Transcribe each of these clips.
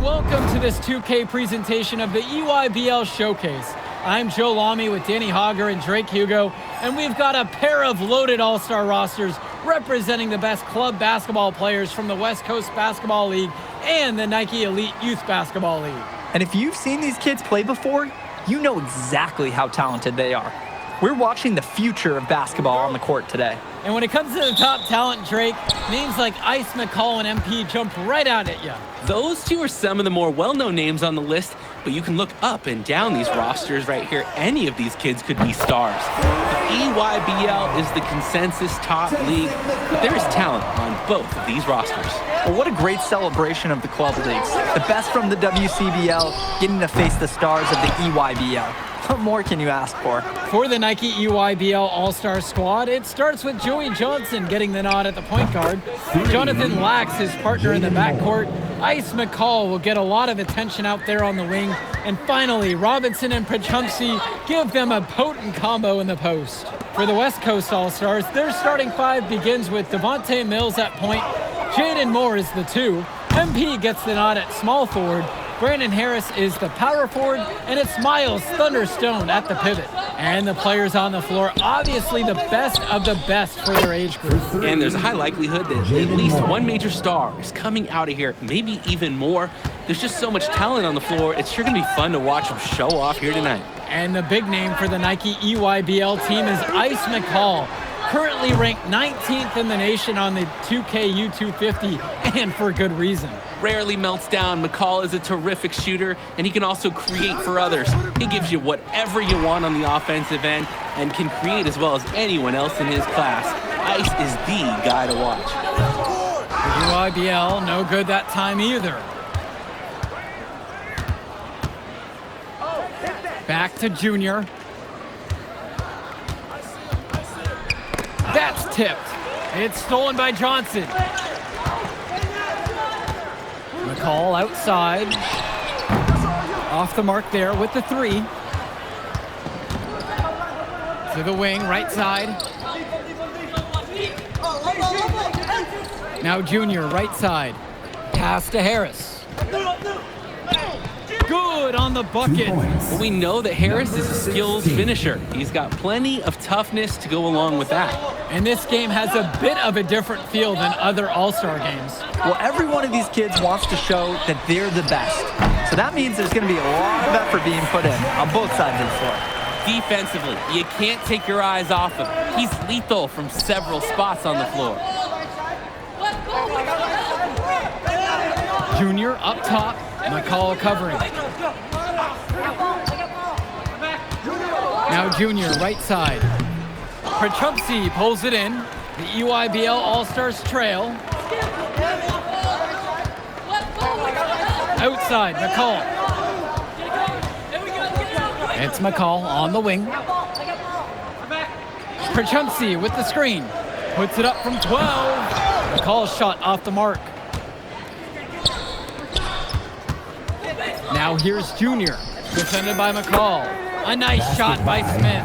welcome to this 2K presentation of the EYBL Showcase. I'm Joe Lamy with Danny Hogger and Drake Hugo, and we've got a pair of loaded all-star rosters representing the best club basketball players from the West Coast Basketball League and the Nike Elite Youth Basketball League. And if you've seen these kids play before, you know exactly how talented they are. We're watching the future of basketball on the court today. And when it comes to the top talent, Drake, names like Ice McCall and MP jump right out at you. Those two are some of the more well-known names on the list, but you can look up and down these rosters right here. Any of these kids could be stars. The EYBL is the consensus top league, but there is talent on both of these rosters. Well, what a great celebration of the club leagues. The best from the WCBL getting to face the stars of the EYBL. What more can you ask for? For the Nike EYBL All-Star squad, it starts with Joey Johnson getting the nod at the point guard. Jonathan Lax, his partner in the backcourt. Ice McCall will get a lot of attention out there on the wing. And finally, Robinson and Pachumsky give them a potent combo in the post. For the West Coast All-Stars, their starting five begins with Devontae Mills at point. Jaden Moore is the 2. MP gets the nod at small forward. Brandon Harris is the power forward, and it's Miles Thunderstone at the pivot. And the players on the floor, obviously the best of the best for their age group. And there's a high likelihood that at least one major star is coming out of here, maybe even more. There's just so much talent on the floor. It's sure going to be fun to watch them show off here tonight. And the big name for the Nike EYBL team is Ice McCall, currently ranked 19th in the nation on the 2K U250, and for good reason. Rarely melts down. McCall is a terrific shooter, and he can also create for others. He gives you whatever you want on the offensive end and can create as well as anyone else in his class. Ice is the guy to watch. The EYBL, no good that time either. Back to Junior. That's tipped. It's stolen by Johnson. McCall outside. Off the mark there with the 3. To the wing, right side. Now Junior, right side. Pass to Harris. Good on the bucket. Well, we know that Harris is a skilled finisher. He's got plenty of toughness to go along with that. And this game has a bit of a different feel than other All-Star games. Well, every one of these kids wants to show that they're the best. So that means there's going to be a lot of effort being put in on both sides of the floor. Defensively, you can't take your eyes off him. He's lethal from several spots on the floor. Junior up top, McCall covering. Now Junior, right side. Pachumsky pulls it in. The EYBL All-Stars trail. Outside, McCall. It's McCall on the wing. Pachumsky with the screen. Puts it up from 12. McCall's shot off the mark. Now here's Junior, defended by McCall. A nice shot by Smith.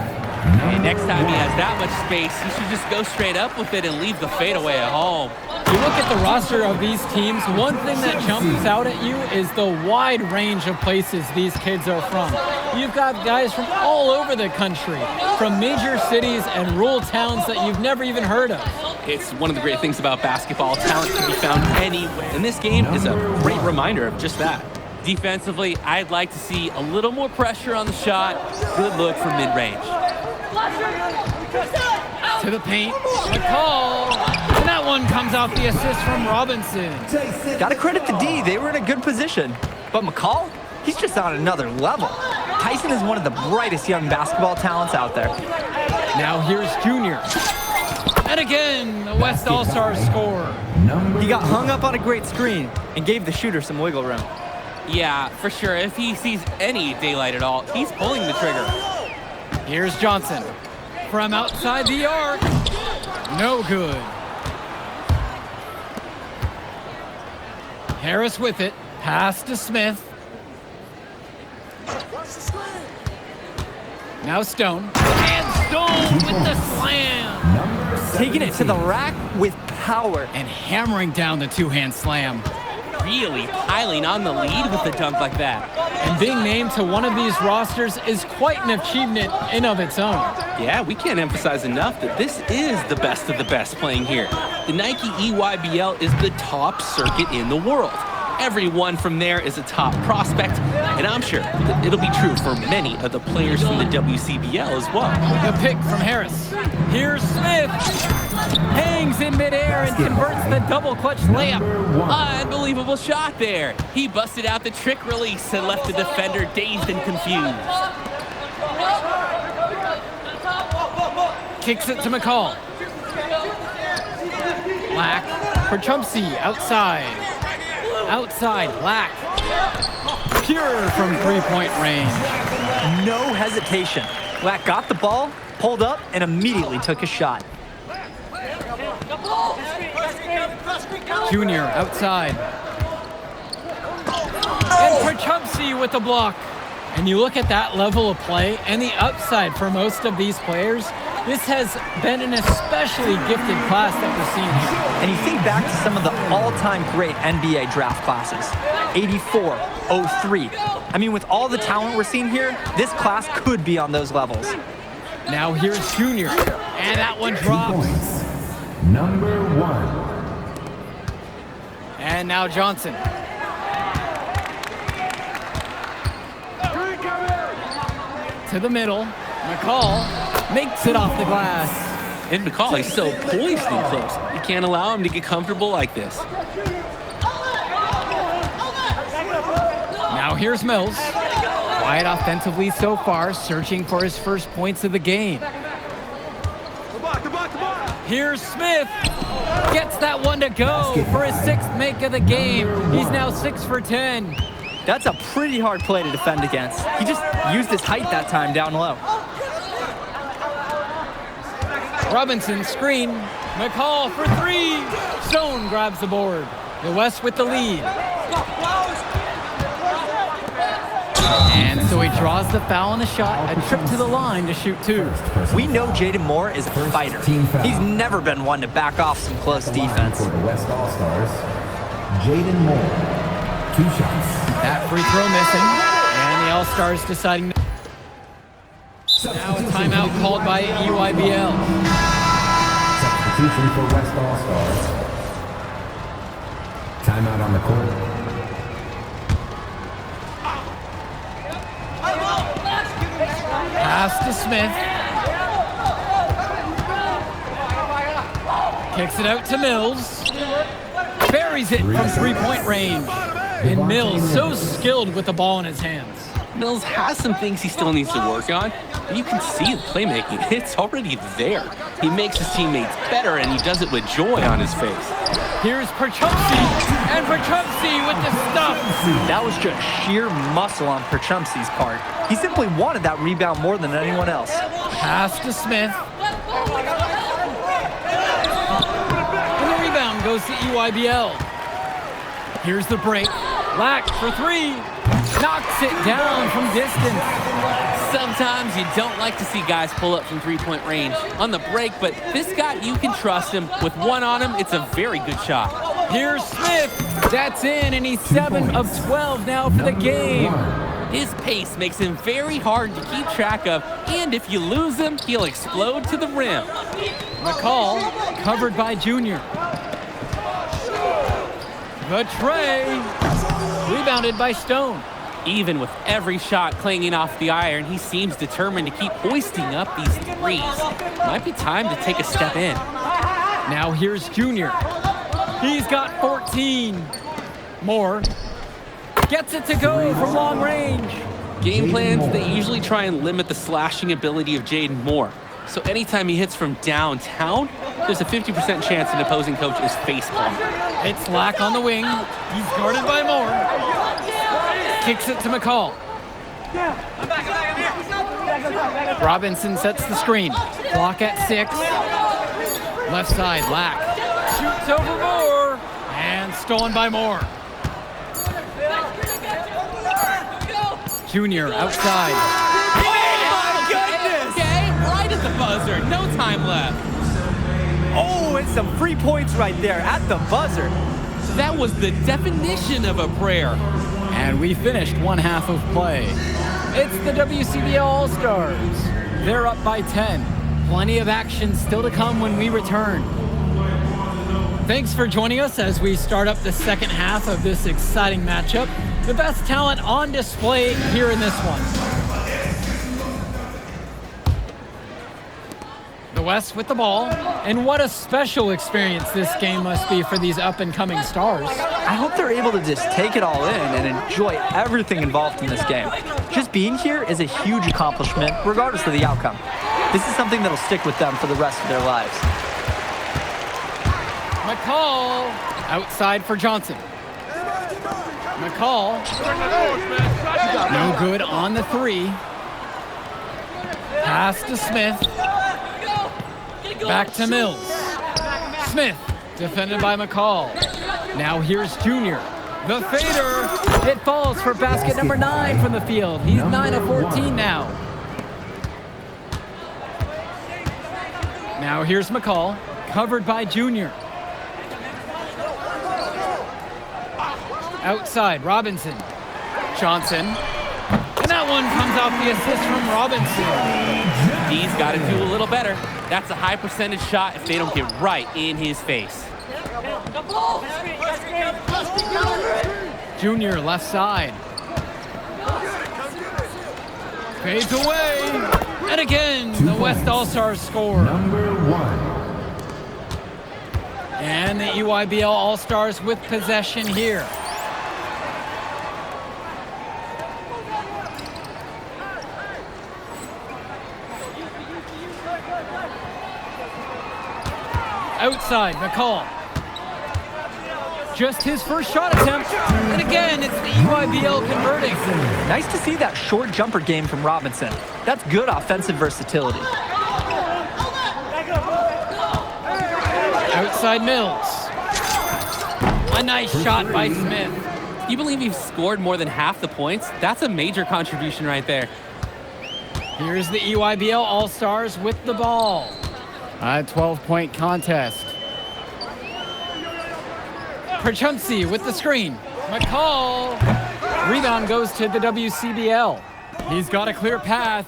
Hey, next time he has that much space, he should just go straight up with it and leave the fadeaway at home. You look at the roster of these teams, one thing that jumps out at you is the wide range of places these kids are from. You've got guys from all over the country, from major cities and rural towns that you've never even heard of. It's one of the great things about basketball. Talent can be found anywhere, and this game is a great reminder of just that. Defensively, I'd like to see a little more pressure on the shot. Good look from mid-range. To the paint, McCall, and that one comes off the assist from Robinson. Got to credit the D. They were in a good position. But McCall, he's just on another level. Tyson is one of the brightest young basketball talents out there. Now here's Junior. And again, the West All-Stars score. He got hung up on a great screen and gave the shooter some wiggle room. Yeah, for sure. If he sees any daylight at all, he's pulling the trigger. Here's Johnson. From outside the arc. No good. Harris with it. Pass to Smith. Now Stone. And Stone with the slam. Taking it to the rack with power. And hammering down the two-hand slam. really piling on the lead with a dunk like that. And being named to one of these rosters is quite an achievement in of its own. Yeah, we can't emphasize enough that this is the best of the best playing here. The Nike EYBL is the top circuit in the world. Everyone from there is a top prospect, and I'm sure that it'll be true for many of the players from the WCBL as well. The pick from Harris. Here's Smith. Hangs in midair and converts the double clutch layup. Unbelievable shot there. He busted out the trick release and left the defender dazed and confused. Kicks it to McCall. Black for Trumpsy outside. Outside, Black. Pure from three-point range. No hesitation. Black got the ball, pulled up, and immediately took a shot. Junior outside. And for Trumpsy with the block. And you look at that level of play and the upside for most of these players, this has been an especially gifted class that we're seeing here. And you think back to some of the all-time great NBA draft classes, 84, 03. I mean, with all the talent we're seeing here, this class could be on those levels. Now here's Junior, and that one drops. Number 1. And now Johnson. To the middle, McCall makes it off the glass. And McCall, he's so poised and close. You can't allow him to get comfortable like this. Now here's Mills. Quiet offensively so far, searching for his first points of the game. Here's Smith. Gets that one to go for his sixth make of the game. He's now 6 for 10. That's a pretty hard play to defend against. He just used his height that time down low. Robinson screen. McCall for 3. Stone grabs the board. The West with the lead. And so he draws the foul on the shot, a trip to the line to shoot 2. We know Jaden Moore is a fighter. He's never been one to back off some close defense. For the West All-Stars, Jaden Moore. 2 shots. That free throw missing, and the All-Stars deciding. Now a timeout called by EYBL. Substitution for West All-Stars. Timeout on the court. Pass to Smith. Kicks it out to Mills. Buries it from three-point range. And Mills so skilled with the ball in his hands. Mills has some things he still needs to work on, but you can see the playmaking. It's already there. He makes his teammates better, and he does it with joy on his face. Here's Perchumpsky, and Perchumpsky with the stuff. That was just sheer muscle on Perchumpsy's part. He simply wanted that rebound more than anyone else. Pass to Smith. And the rebound goes to EYBL. Here's the break. Lack for 3. Knocks it down from distance. Sometimes you don't like to see guys pull up from three-point range on the break, but this guy, you can trust him. With one on him, it's a very good shot. Here's Smith. That's in, and he's 7 of 12 now for the game. His pace makes him very hard to keep track of, and if you lose him, he'll explode to the rim. McCall covered by Junior. The tray. Rebounded by Stone. Even with every shot clanging off the iron, he seems determined to keep hoisting up these threes. Might be time to take a step in. Now here's Junior. He's got 14. Moore gets it to go from long range. Game plans, they usually try and limit the slashing ability of Jaden Moore. So anytime he hits from downtown, there's a 50% chance an opposing coach is facepalming. It's Lack on the wing. He's guarded by Moore. Kicks it to McCall. Robinson sets the screen. Block at 6. Left side, Lack. Shoots over Moore. And stolen by Moore. Junior outside. Oh my goodness! Okay, right at the buzzer. No time left. Oh, and some free points right there at the buzzer. That was the definition of a prayer. And we finished one half of play. It's the WCBL All-Stars. They're up by 10. Plenty of action still to come when we return. Thanks for joining us as we start up the second half of this exciting matchup. The best talent on display here in this one. The West with the ball, and what a special experience this game must be for these up-and-coming stars. I hope they're able to just take it all in and enjoy everything involved in this game. Just being here is a huge accomplishment, regardless of the outcome. This is something that'll stick with them for the rest of their lives. McCall, outside for Johnson. McCall, no good on the 3. Pass to Smith. Back to Mills. Smith, defended by McCall. Now here's Junior. The fader. It falls for basket number 9 from the field. He's 9 of 14 now. Now here's McCall, covered by Junior. Outside, Robinson. Johnson. And that one comes off the assist from Robinson. D's got to do a little better. That's a high percentage shot if they don't get right in his face. Junior, left side. Fades away. And again, the West All-Stars score. Number 1. And the EYBL All-Stars with possession here. Outside, McCall. Just his first shot attempt. And again, it's the EYBL converting. Nice to see that short jumper game from Robinson. That's good offensive versatility. Outside Mills. A nice shot by Smith. You believe he's scored more than half the points? That's a major contribution right there. Here's the EYBL All-Stars with the ball. A 12-point contest. Perchunsi with the screen. McCall. Rebound goes to the WCBL. He's got a clear path.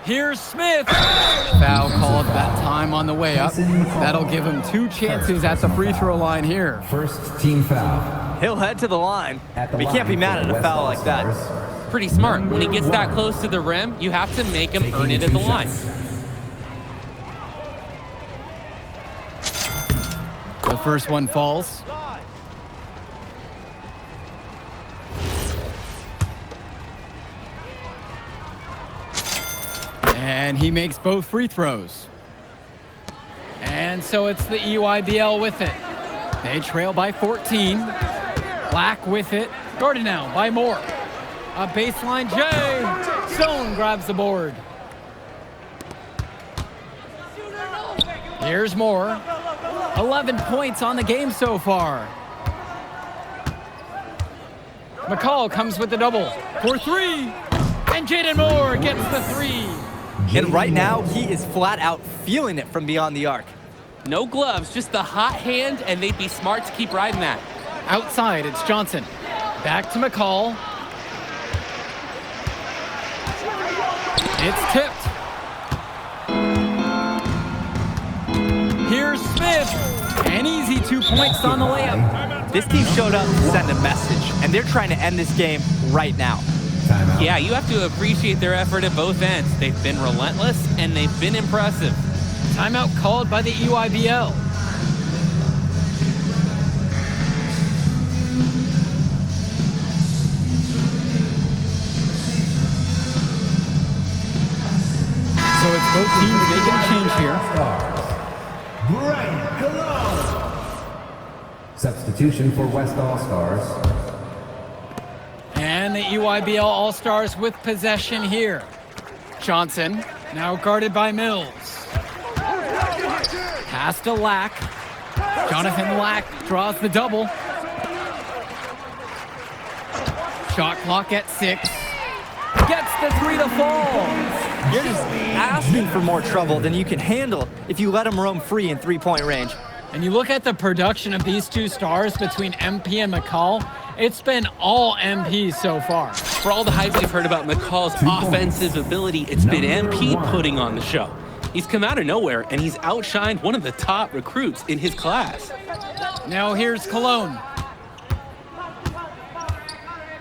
Here's Smith. Foul called that time on the way up. That'll give him 2 chances at the free throw line here. First team foul. He'll head to the line. We can't be mad at a foul like that. Pretty smart. When he gets that close to the rim, you have to make him earn it at the line. The first one falls. And he makes both free throws. And so it's the EYBL with it. They trail by 14. Black with it. Guarded now by Moore. A baseline J. Stone grabs the board. Here's Moore. 11 points on the game so far. McCall comes with the double for 3. And Jaden Moore gets the 3. And right now, he is flat out feeling it from beyond the arc. No gloves, just the hot hand, and they'd be smart to keep riding that. Outside, it's Johnson. Back to McCall. It's tipped. Here's Smith. An easy 2 points on the layup. This team showed up to send a message, and they're trying to end this game right now. Timeout. Yeah, you have to appreciate their effort at both ends. They've been relentless, and they've been impressive. Timeout called by the EYBL. So it's both teams making a change here. Brian Cologne. Substitution for West All-Stars. And the EYBL All-Stars with possession here. Johnson, now guarded by Mills. Pass to Lack. Jonathan Lack draws the double. Shot clock at 6. Gets the 3 to fall. You're just asking for more trouble than you can handle if you let him roam free in three-point range. And you look at the production of these two stars between MP and McCall, it's been all MP so far. For all the hype we've heard about McCall's offensive ability, it's been MP putting on the show. He's come out of nowhere, and he's outshined one of the top recruits in his class. Now here's Cologne.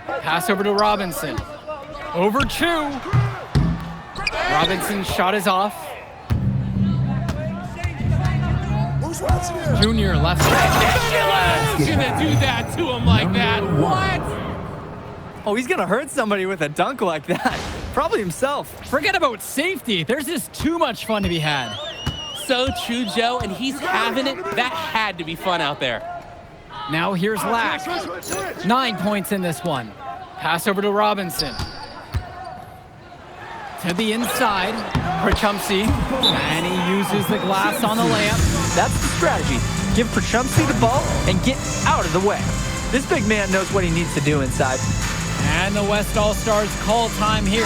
Pass over to Robinson. Over Chu. Robinson's shot is off. Junior left side. He's gonna do that to him like that. What? Oh, he's gonna hurt somebody with a dunk like that. Probably himself. Forget about safety. There's just too much fun to be had. So true, Joe, and he's having it. That had to be fun out there. Now here's Lack. 9 points in this one. Pass over to Robinson. To the inside for Chumsey. And he uses the glass on the layup. That's the strategy. Give Prachumsky the ball and get out of the way. This big man knows what he needs to do inside. And the West All-Stars call time here.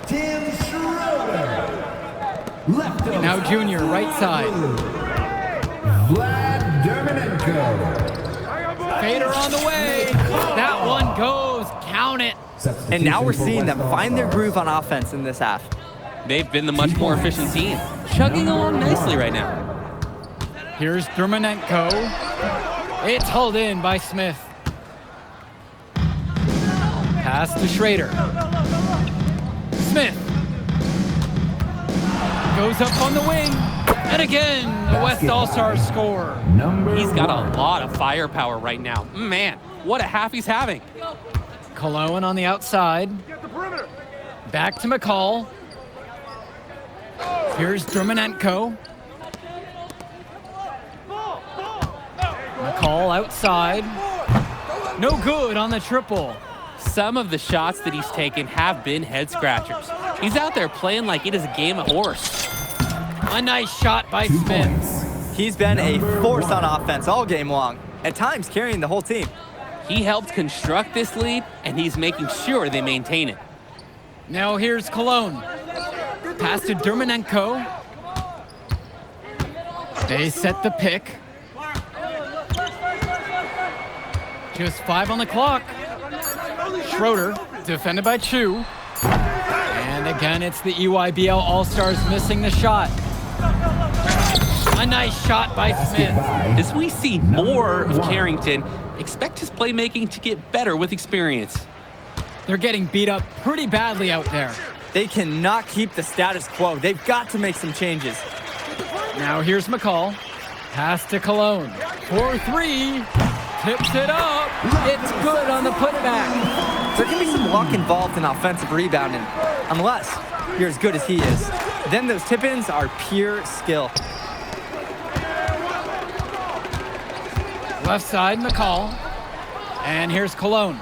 Tim Schroeder. Left of Now Junior, right side. Vlad Dermonenko. Fader on the way. That one goes. Count it. And now we're seeing them find their groove on offense in this half. They've been the much more efficient team, chugging along nicely right now. Here's Dermonenko. It's hauled in by Smith. Pass to Schrader. Smith. Goes up on the wing. And again, the West All-Stars score. He's got a lot of firepower right now. Man, what a half he's having. Cologne on the outside. Back to McCall. Here's Dermonenko. McCall outside. No good on the triple. Some of the shots that he's taken have been head scratchers. He's out there playing like it is a game of horse. A nice shot by Smith. He's been a force on offense all game long, at times carrying the whole team. He helped construct this lead, and he's making sure they maintain it. Now here's Cologne. Pass to Dermonenko. They set the pick. Just 5 on the clock. Schroeder, defended by Chu. And again, it's the EYBL All-Stars missing the shot. A nice shot by Smith. As we see more of Carrington, expect his playmaking to get better with experience. They're getting beat up pretty badly out there. They cannot keep the status quo. They've got to make some changes. Now here's McCall. Pass to Cologne. 4-3. Tips it up. It's good on the putback. There can be some luck involved in offensive rebounding, unless you're as good as he is. Then those tip-ins are pure skill. Left side, McCall. And here's Cologne.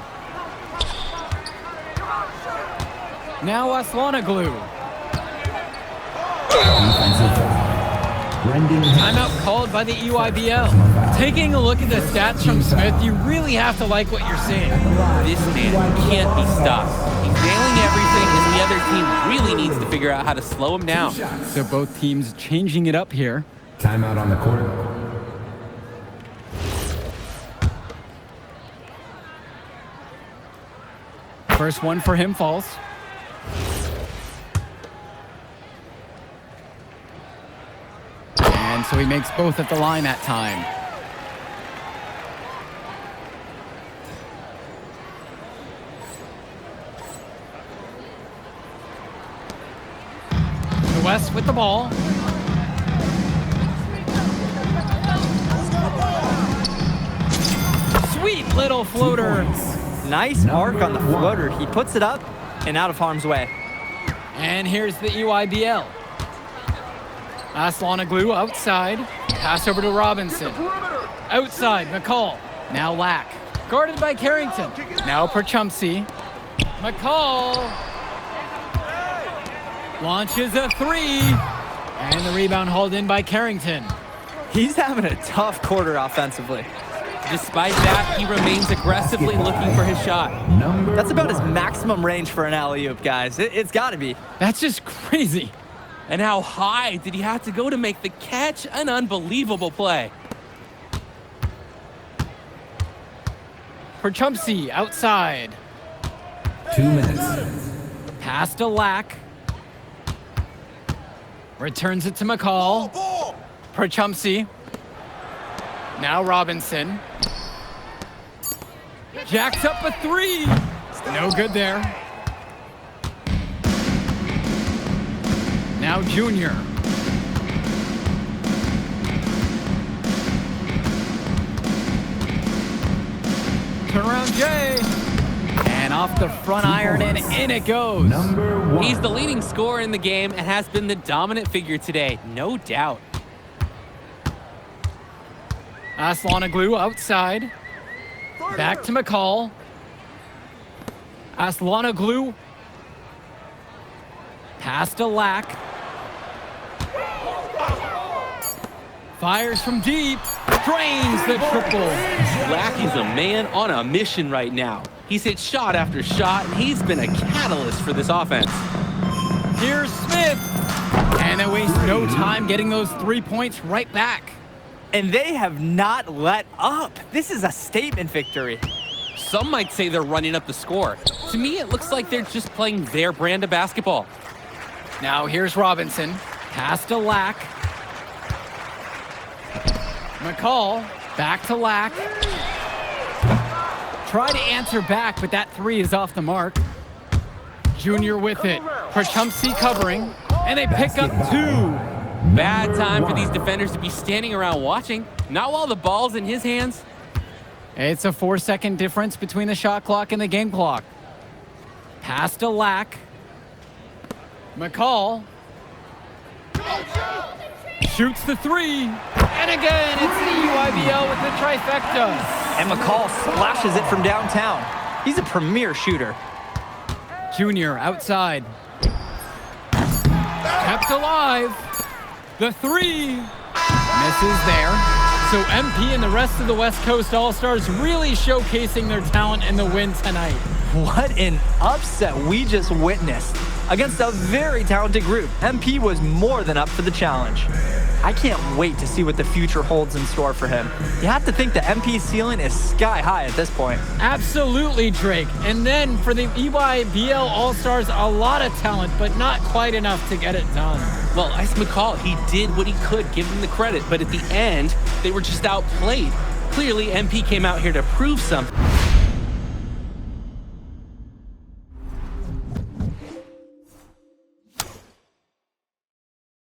Now Aslanoglu. Timeout called by the EYBL. Taking a look at the stats from Smith, you really have to like what you're seeing. This man can't be stopped. He's nailing everything, and the other team really needs to figure out how to slow him down. So both teams changing it up here. Timeout on the court. First one for him falls. And so he makes both at the line that time. The West with the ball. Sweet little floater. Nice arc on the floater. He puts it up and out of harm's way. And here's the EYBL. Aslanoglu outside. Pass over to Robinson. Outside, McCall. Now Lack. Guarded by Carrington. Now Prachumsky. McCall. Launches a 3. And the rebound hauled in by Carrington. He's having a tough quarter offensively. Despite that, he remains aggressively looking for his shot. That's about his maximum range for an alley-oop, guys. It's got to be. That's just crazy. And how high did he have to go to make the catch? An unbelievable play. Perchumpsey outside. 2 minutes. Pass to Lack. Returns it to McCall. Perchumpsey. Now Robinson. Jacks up a three. No good there. Now Junior. Turn around Jay. And off the front iron and in it goes. Number 1. He's the leading scorer in the game and has been the dominant figure today, no doubt. Aslanoglu outside. Back to McCall. Aslanoglu. Pass to Lack. Fires from deep. Drains the triple. Lackey's a man on a mission right now. He's hit shot after shot, and he's been a catalyst for this offense. Here's Smith. And they waste no time getting those 3 points right back. And they have not let up. This is a statement victory. Some might say they're running up the score. To me, it looks like they're just playing their brand of basketball. Now here's Robinson. Pass to Lack. McCall. Back to Lack. Try to answer back, but that three is off the mark. Junior with it. Perchumpsey covering. And they pick up two. Bad time for these defenders to be standing around watching. Not while the ball's in his hands. It's a 4-second difference between the shot clock and the game clock. Pass to Lack. McCall. Shoots the three. And again, it's the EYBL with the trifecta. And McCall splashes it from downtown. He's a premier shooter. Junior outside. Kept alive. The three. Misses there. So MP and the rest of the West Coast All-Stars really showcasing their talent in the win tonight. What an upset we just witnessed. Against a very talented group, MP was more than up for the challenge. I can't wait to see what the future holds in store for him. You have to think the MP's ceiling is sky high at this point. Absolutely, Drake. And then for the EYBL All-Stars, a lot of talent, but not quite enough to get it done. Well, Ice McCall, he did what he could, give him the credit, but at the end, they were just outplayed. Clearly, MP came out here to prove something.